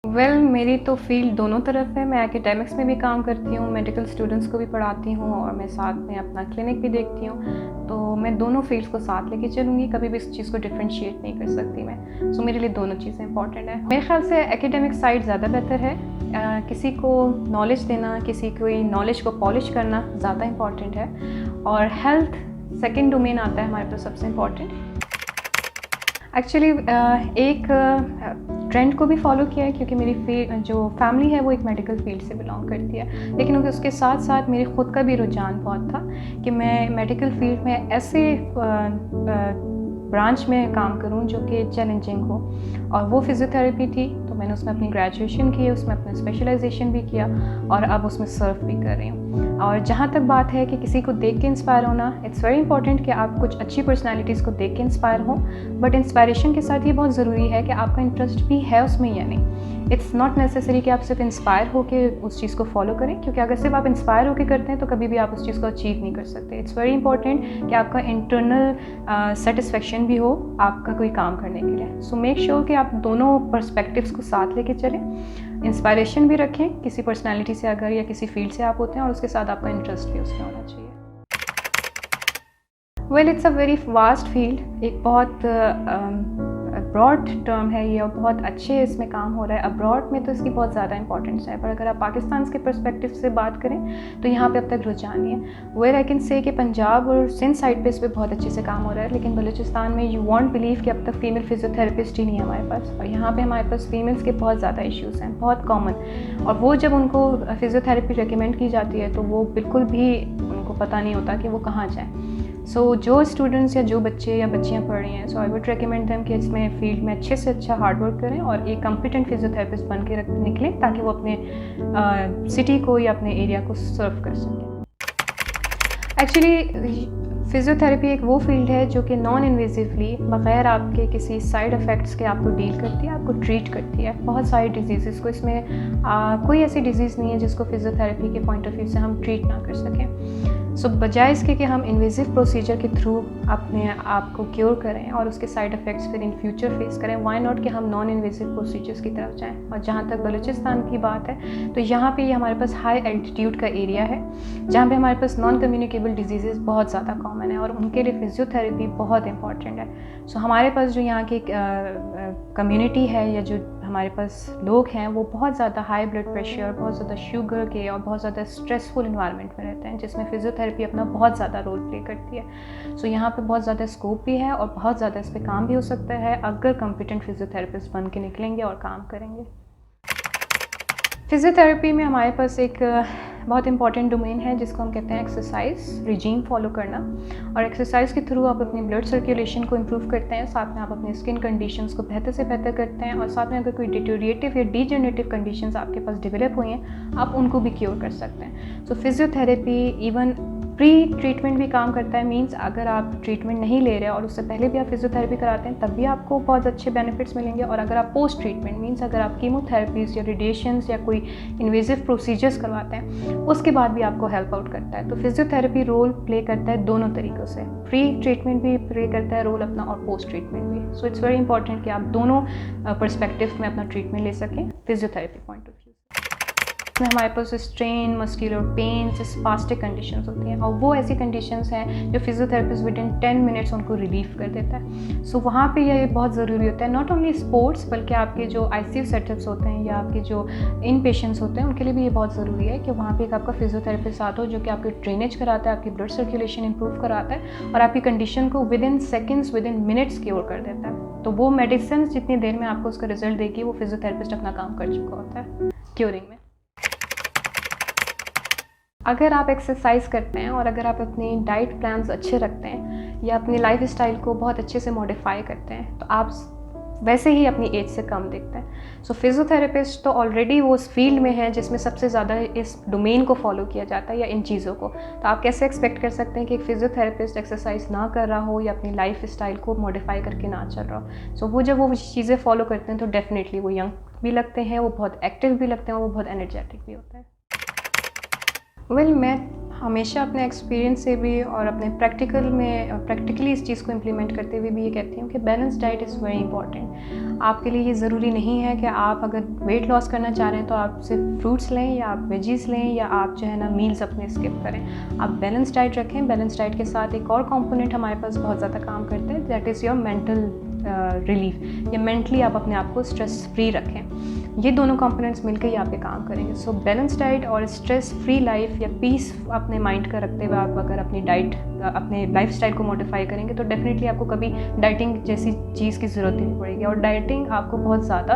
मेरी तो फ़ील्ड दोनों तरफ है। मैं एकेडमिक्स में भी काम करती हूँ, मेडिकल स्टूडेंट्स को भी पढ़ाती हूँ और मैं साथ में अपना क्लिनिक भी देखती हूँ। तो मैं दोनों फ़ील्ड्स को साथ लेके चलूँगी, कभी भी इस चीज़ को डिफरेंशिएट नहीं कर सकती मैं। सो मेरे लिए दोनों चीज़ें इंपॉर्टेंट है। मेरे ख़्याल से एकेडमिक साइड ज़्यादा बेहतर है। किसी को नॉलेज देना, किसी कोई नॉलेज को पॉलिश करना ज़्यादा इंपॉर्टेंट है, और हेल्थ सेकेंड डोमेन आता है हमारे पास सबसे इम्पॉर्टेंट। एक्चुअली एक ट्रेंड को भी फॉलो किया है, क्योंकि मेरी जो फैमिली है वो एक मेडिकल फील्ड से बिलोंग करती है, लेकिन उसके साथ साथ मेरे ख़ुद का भी रुझान बहुत था कि मैं मेडिकल फील्ड में ऐसे ब्रांच में काम करूं जो कि चैलेंजिंग हो, और वो फिज़ियोथेरेपी थी। तो मैंने उसमें अपनी ग्रेजुएशन की, उसमें अपना स्पेशलाइजेशन भी किया और अब उसमें सर्व भी कर रही हूँ। और जहाँ तक बात है कि किसी को देख के इंस्पायर होना, इट्स वेरी इंपॉर्टेंट कि आप कुछ अच्छी पर्सनैलिटीज़ को देख के इंस्पायर हों, बट इंस्पायरेशन के साथ ये बहुत ज़रूरी है कि आपका इंटरेस्ट भी है उसमें या नहीं। इट्स नॉट नेसेसरी कि आप सिर्फ इंस्पायर होकर उस चीज़ को फॉलो करें, क्योंकि अगर सिर्फ आप इंस्पायर होकर करते हैं तो कभी भी आप उस चीज़ को अचीव नहीं कर सकते। इट्स वेरी इंपॉर्टेंट कि आपका इंटरनल सेटिस्फेक्शन भी हो आपका कोई काम करने के लिए। सो मेक श्योर कि आप दोनों पर्सपेक्टिव्स को साथ लेके चलें, इंस्पायरेशन भी रखें किसी पर्सनैलिटी से अगर या किसी फील्ड से आप होते हैं, और उसके साथ आपका इंटरेस्ट भी उसमें होना चाहिए। It's a very vast field, एक बहुत ब्रॉड टर्म है ये, और बहुत अच्छे इसमें काम हो रहा है। अब्रॉड में तो इसकी बहुत ज़्यादा इंपॉर्टेंस है, पर अगर आप पाकिस्तान के पर्सपेक्टिव से बात करें तो यहाँ पे अब तक रुझान नहीं है। वेयर आई कैन से कि पंजाब और सिंध साइड पे इस पर बहुत अच्छे से काम हो रहा है, लेकिन बलूचिस्तान में यू वॉन्ट बिलीव कि अब तक फीमेल फिजियोथेरेपिस्ट ही नहीं है हमारे पास, और यहाँ पर हमारे पास फीमेल्स के बहुत ज़्यादा इशूज़ हैं, बहुत कॉमन। और वो जब उनको फिजियोथेरेपी रिकमेंड की जाती है तो वो बिल्कुल भी उनको पता नहीं होता कि वो कहाँ जाएँ। सो जो स्टूडेंट्स या जो बच्चे या बच्चियाँ पढ़ रही हैं, सो आई वुड रिकमेंड देम कि इसमें फील्ड में अच्छे से अच्छा हार्ड वर्क करें और एक कॉम्पिटेंट फिजियोथेरेपिस्ट बन के निकलें, ताकि वो अपने सिटी को या अपने एरिया को सर्व कर सकें। एक्चुअली फिज़ियोथेरेपी एक वो फील्ड है जो कि नॉन इन्वेजिवली, बग़ैर आपके किसी साइड इफ़ेक्ट्स के आपको डील करती है, आपको ट्रीट करती है बहुत सारी डिजीज़ को। इसमें कोई ऐसी डिज़ीज़ नहीं है जिसको फिज़ियोथेरेपी के पॉइंट ऑफ व्यू से हम ट्रीट ना कर सकें। सो बजाय इसके कि हम इन्वेजिव प्रोसीजर के थ्रू अपने आप को क्योर करें और उसके साइड इफ़ेक्ट्स फिर इन फ्यूचर फेस करें, वाई नॉट कि हम नॉन इन्वेजिव प्रोसीजर्स की तरफ जाएं। और जहाँ तक बलूचिस्तान की बात है, तो यहाँ पे हमारे पास हाई एल्टीट्यूड का एरिया है, जहाँ पे हमारे पास नॉन कम्युनिकेबल डिजीज़ बहुत ज़्यादा कॉमन है, और उनके लिए फिजियोथेरेपी बहुत इंपॉर्टेंट है। सो हमारे पास जो यहाँ की कम्युनिटी है या जो हमारे पास लोग हैं, वो बहुत ज़्यादा हाई ब्लड प्रेशर, बहुत ज़्यादा शुगर के और बहुत ज़्यादा स्ट्रेसफुल इन्वायरमेंट में रहते हैं, जिसमें फिजियोथेरेपी अपना बहुत ज़्यादा रोल प्ले करती है। सो यहाँ पे बहुत ज़्यादा स्कोप भी है और बहुत ज़्यादा इस पर काम भी हो सकता है अगर कॉम्पिटेंट फिजियोथेरेपिस्ट बन के निकलेंगे और काम करेंगे। फिज़ियोथेरेपी में हमारे पास एक बहुत इंपॉर्टेंट डोमेन है जिसको हम कहते हैं एक्सरसाइज रिजीम फॉलो करना, और एक्सरसाइज के थ्रू आप अपनी ब्लड सर्कुलेशन को इम्प्रूव करते हैं, साथ में आप अपने स्किन कंडीशंस को बेहतर से बेहतर करते हैं, और साथ में अगर कोई डिटोरिएटिव या डीजेनरेटिव कंडीशंस आपके पास डेवलप हुई हैं, आप उनको भी क्योर कर सकते हैं। सो फिज़ियोथेरेपी इवन प्री ट्रीटमेंट भी काम करता है, मींस अगर आप ट्रीटमेंट नहीं ले रहे और उससे पहले भी आप फिजियोथेरेपी कराते हैं तब भी आपको बहुत अच्छे बेनिफिट्स मिलेंगे, और अगर आप पोस्ट ट्रीटमेंट मींस अगर आप कीमोथेरेपीज या रेडिएशंस या कोई इन्वेजिव प्रोसीजर्स करवाते हैं उसके बाद भी आपको हेल्प आउट करता है। तो फिजियोथेरेपी रोल प्ले करता है दोनों तरीक़ों से, प्री ट्रीटमेंट भी प्ले करता है रोल अपना और पोस्ट ट्रीटमेंट भी। सो इट्स वेरी इंपॉर्टेंट कि आप दोनों पर्सपेक्टिव में अपना ट्रीटमेंट ले सकें फिजियोथेरेपी पॉइंट ऑफ व्यू। इसमें हमारे पास strain, muscular pain, spastic conditions होती हैं, और वो ऐसी कंडीशंस हैं जो फिजियोथेरेपिस्ट विदिन 10 मिनट्स उनको रिलीफ कर देता है। सो वहाँ पे ये बहुत ज़रूरी होता है, नॉट ओनली स्पोर्ट्स बल्कि आपके जो आईसीयू सेटअप्स होते हैं या आपके जो इन पेशेंट्स होते हैं उनके लिए भी ये बहुत ज़रूरी है कि वहाँ पे एक आपका फिजियोथेरेपिस्ट साथ हो जो कि आपकी ड्रेनेज कराता है, आपकी ब्लड सर्कुलेशन इंप्रूव कराता है और आपकी कंडीशन को within seconds, within minutes cure कर देता है। तो वो मेडिसिन जितनी देर में आपको उसका रिजल्ट देगी, वो फिजियोथेरेपिस्ट अपना काम कर चुका होता है क्योरिंग में। अगर आप एक्सरसाइज करते हैं और अगर आप अपनी डाइट प्लान्स अच्छे रखते हैं या अपनी लाइफ स्टाइल को बहुत अच्छे से मॉडिफाई करते हैं, तो आप वैसे ही अपनी एज से कम दिखते हैं। सो फिजियोथेरेपिस्ट तो ऑलरेडी वो उस फील्ड में है जिसमें सबसे ज़्यादा इस डोमेन को फॉलो किया जाता है या इन चीज़ों को। तो आप कैसे एक्सपेक्ट कर सकते हैं कि एक फिजियोथेरेपिस्ट एक्सरसाइज ना कर रहा हो या अपनी लाइफ स्टाइल को मॉडिफाई करके ना चल रहा हो। सो वो जब वो चीज़ें फॉलो करते हैं तो डेफिनेटली वो यंग भी लगते हैं, वो बहुत एक्टिव भी लगते हैं, वो बहुत एनर्जेटिक भी होते हैं। मैं हमेशा अपने एक्सपीरियंस से भी और अपने प्रैक्टिकली इस चीज़ को इम्प्लीमेंट करते हुए भी ये कहती हूँ कि balance diet is very important. आपके लिए ये ज़रूरी नहीं है कि आप अगर वेट लॉस करना चाह रहे हैं तो आप सिर्फ फ्रूट्स लें या आप वेजीज़ लें या आप जो है ना मील्स अपने स्किप करें। आप बैलेंस डाइट रखें। बैलेंस डाइट के साथ एक और कंपोनेंट हमारे पास बहुत ज़्यादा काम करता है, that is your mental relief, या मेंटली आप अपने आप को स्ट्रेस फ्री रखें। ये दोनों कंपोनेंट्स मिलकर ही आपके काम करेंगे। सो बैलेंस डाइट और स्ट्रेस फ्री लाइफ या पीस अपने माइंड का रखते हुए आप अगर अपनी डाइट अपने लाइफस्टाइल को मॉडिफाई करेंगे तो डेफिनेटली आपको कभी डाइटिंग जैसी चीज़ की ज़रूरत ही नहीं पड़ेगी। और डाइटिंग आपको बहुत ज़्यादा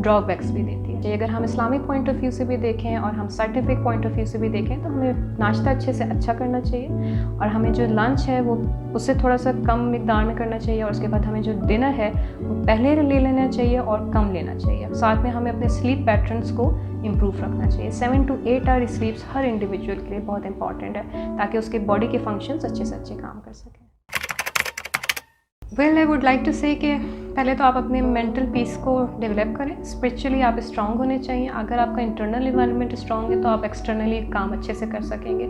ड्रॉबैक्स भी देती है। अगर हम इस्लामिक पॉइंट ऑफ व्यू से भी देखें और हम साइंटिफिक पॉइंट ऑफ व्यू से भी देखें तो हमें नाश्ता अच्छे से अच्छा करना चाहिए और हमें जो लंच है वो उससे थोड़ा सा कम मिकदार में करना चाहिए, और उसके बाद हमें जो डिनर है वो पहले ले लेना चाहिए और कम लेना चाहिए। साथ में हमें अपने स्लीप पैटर्न्स को इम्प्रूव रखना चाहिए। 7 to 8 आवर स्लीप्स हर इंडिविजुअल के लिए बहुत इंपॉर्टेंट है ताकि उसके बॉडी के फंक्शंस अच्छे से अच्छे काम कर सकें। Well I would like to say कि पहले तो आप अपने मेंटल पीस को डेवलप करें। स्पिरिचुअली आप स्ट्रांग होने चाहिए। अगर आपका इंटरनल इन्वायरमेंट स्ट्रांग है तो आप एक्सटर्नली काम अच्छे से कर सकेंगे।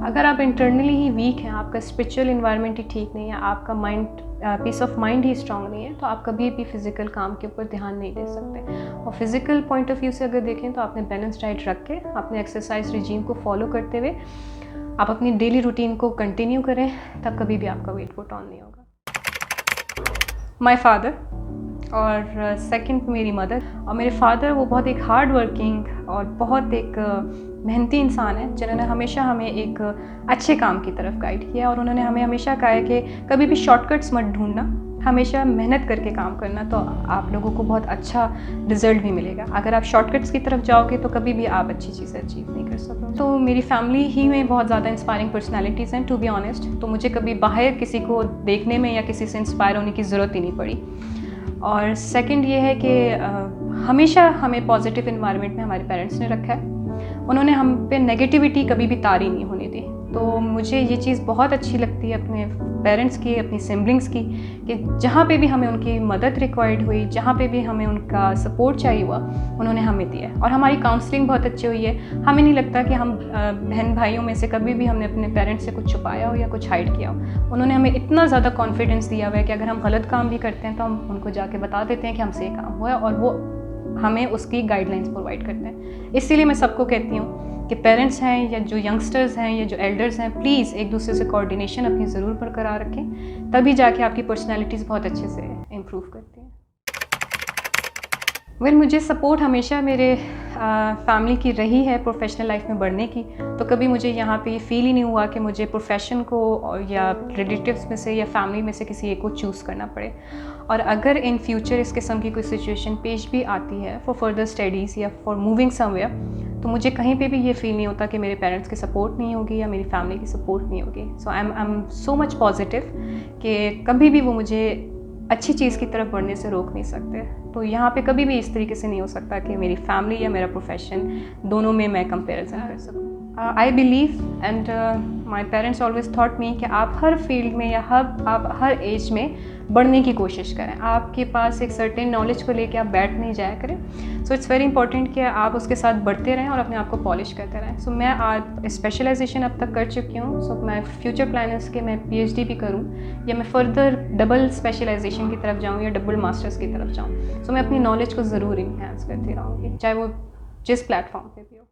अगर आप इंटरनली ही वीक हैं, आपका स्पिरिचुअल इन्वायरमेंट ही ठीक नहीं है, आपका mind peace of mind he strong नहीं है, तो आप कभी भी फिजिकल काम के ऊपर ध्यान नहीं दे सकते। और फिजिकल पॉइंट ऑफ व्यू से अगर देखें तो आपने बैलेंस डाइट रख के अपने एक्सरसाइज रिजीम को फॉलो करते हुए आप अपनी डेली रूटीन को कंटिन्यू करें, तब कभी भी आपका वेट पुट ऑन नहीं होगा। माई फादर और सेकंड मेरी मदर। और मेरे फादर वो बहुत एक हार्ड वर्किंग और बहुत एक मेहनती इंसान है जिन्होंने हमेशा हमें एक अच्छे काम की तरफ गाइड किया। और उन्होंने हमें हमेशा कहा है कि कभी भी शॉर्टकट्स मत ढूंढना, हमेशा मेहनत करके काम करना, तो आप लोगों को बहुत अच्छा रिजल्ट भी मिलेगा। अगर आप शॉर्टकट्स की तरफ जाओगे तो कभी भी आप अच्छी चीज़ें अचीव नहीं कर सकते। तो मेरी फैमिली ही में बहुत ज़्यादा इंस्पायरिंग पर्सनालिटीज़ हैं, टू बी ऑनेस्ट। तो मुझे कभी बाहर किसी को देखने में या किसी से इंस्पायर होने की ज़रूरत ही नहीं पड़ी। और सेकंड ये है कि हमेशा हमें पॉजिटिव इन्वायरमेंट में हमारे पेरेंट्स ने रखा है। उन्होंने हम पे नेगेटिविटी कभी भी तारी नहीं होने दी। तो मुझे ये चीज़ बहुत अच्छी लगती है अपने पेरेंट्स की, अपनी सिबलिंग्स की, कि जहाँ पे भी हमें उनकी मदद रिक्वायर्ड हुई, जहाँ पे भी हमें उनका सपोर्ट चाहिए हुआ, उन्होंने हमें दिया। और हमारी काउंसलिंग बहुत अच्छी हुई है। हमें नहीं लगता कि हम बहन भाइयों में से कभी भी हमने अपने पेरेंट्स से कुछ छुपाया हो या कुछ हाइड किया हो। उन्होंने हमें इतना ज़्यादा कॉन्फिडेंस दिया हुआ है कि अगर हम गलत काम भी करते हैं तो हम उनको जाके बता देते हैं कि हमसे ये काम हुआ है, और वो हमें उसकी गाइडलाइंस प्रोवाइड करते हैं। इसीलिए मैं सबको कहती हूँ कि पेरेंट्स हैं या जो यंगस्टर्स हैं या जो एल्डर्स हैं, प्लीज़ एक दूसरे से कोऑर्डिनेशन अपनी ज़रूर बरकरार रखें, तभी जाके आपकी पर्सनैलिटीज़ बहुत अच्छे से इम्प्रूव करती हैं। वेल मुझे सपोर्ट हमेशा मेरे फैमिली की रही है प्रोफेशनल लाइफ में बढ़ने की। तो कभी मुझे यहाँ पे ये फील ही नहीं हुआ कि मुझे प्रोफेशन को या रिलेटिव्स में से या फैमिली में से किसी एक को चूज़ करना पड़े। और अगर इन फ्यूचर इस किस्म की कोई सिचुएशन पेश भी आती है फॉर फर्दर स्टडीज़ या फॉर मूविंग समवेयर, तो मुझे कहीं पे भी ये फील नहीं होता कि मेरे पेरेंट्स की सपोर्ट नहीं होगी या मेरी फैमिली की सपोर्ट नहीं होगी। So I am so much positive कि कभी भी वो मुझे अच्छी चीज़ की तरफ बढ़ने से रोक नहीं सकते। तो यहाँ पे कभी भी इस तरीके से नहीं हो सकता कि मेरी फैमिली या मेरा प्रोफेशन दोनों में मैं कंपैरिजन कर सकूँ। I believe and my parents always thought me कि आप हर फील्ड में या आप हर एज में बढ़ने की कोशिश करें। आपके पास एक सर्टेन नॉलेज को लेके आप बैठ नहीं जाया करें। सो इट्स वेरी इंपॉर्टेंट कि आप उसके साथ बढ़ते रहें और अपने आप को पॉलिश करते रहें। सो मैं आज स्पेशलाइजेशन अब तक कर चुकी हूँ। सो मैं फ्यूचर प्लानर्स के मैं PhD भी करूँ या मैं फर्दर डबल स्पेशलाइजेशन की तरफ जाऊँ या डबल मास्टर्स की तरफ जाऊँ। सो मैं अपनी नॉलेज को ज़रूर इन्हेंस करती रहूँगी, चाहे वो जिस प्लेटफॉर्म पर भी हो।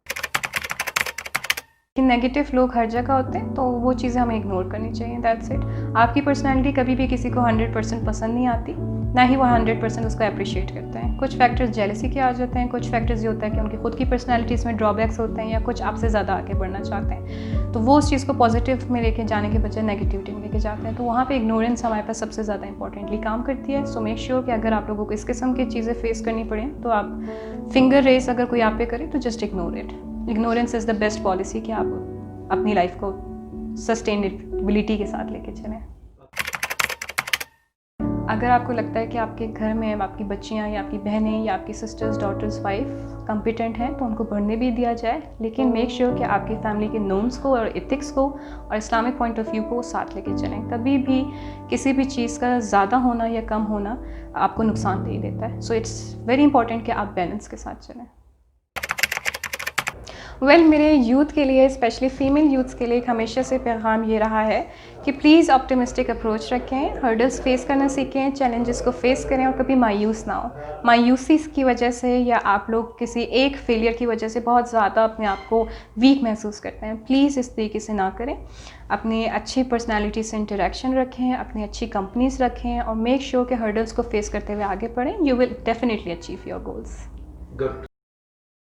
कि नेगेटिव लोग हर जगह होते हैं, तो वो चीज़ें हमें इग्नोर करनी चाहिए। That's it. आपकी पर्सनैलिटी कभी भी किसी को 100% पसंद नहीं आती, ना ही वो 100% उसको अप्रिशिएट करते हैं। कुछ फैक्टर्स जेलसी के आ जाते हैं, कुछ फैक्टर्स ये होता है कि उनकी खुद की पर्सनैलिटीज़ में ड्रॉबैक्स होते हैं या कुछ आपसे ज़्यादा आगे बढ़ना चाहते हैं, तो वो उस चीज़ को पॉजिटिव में लेके जाने के बजाय नेगेटिविटी में लेके जाते हैं। तो वहाँ पे इग्नोरेंस हमारे पास सबसे ज़्यादा इंपॉर्टेंटली काम करती है। सो मेक श्योर कि अगर आप लोगों को इस किस्म की चीज़ें फेस करनी पड़े तो आप फिंगर रेस अगर कोई आप पे करे तो just ignore it. Ignorance is the best policy कि आप अपनी लाइफ को सस्टेनेबिलिटी के साथ लेके चलें। अगर आपको लगता है कि आपके घर में आपकी बच्चियां या आपकी बहनें या आपकी सिस्टर्स, डॉटर्स, वाइफ कॉम्पिटेंट हैं तो उनको पढ़ने भी दिया जाए, लेकिन मेक श्योर कि आपकी फैमिली के नॉर्म्स को और एथिक्स को और इस्लामिक पॉइंट ऑफ व्यू को साथ लेके चलें। कभी भी किसी भी चीज़ का ज़्यादा होना या कम होना आपको नुकसान दे देता है। सो इट्स वेरी इंपॉर्टेंट कि आप बैलेंस के साथ चलें। मेरे यूथ के लिए, स्पेशली फ़ीमेल यूथ्स के लिए एक हमेशा से पैगाम ये रहा है कि प्लीज़ ऑप्टिमिस्टिक अप्रोच रखें, हर्डल्स फेस करना सीखें, चैलेंजेस को फेस करें और कभी मायूस ना हो। मायूसी की वजह से या आप लोग किसी एक फेलियर की वजह से बहुत ज़्यादा अपने आप को वीक महसूस करते हैं, प्लीज़ इस तरीके से ना करें। अपनी अच्छी पर्सनैलिटी से इंटरेक्शन रखें, अपनी अच्छी कंपनीज़ रखें और मेक श्योर कि हर्डल्स को फेस करते हुए आगे बढ़ें। You will definitely achieve your goals. Good.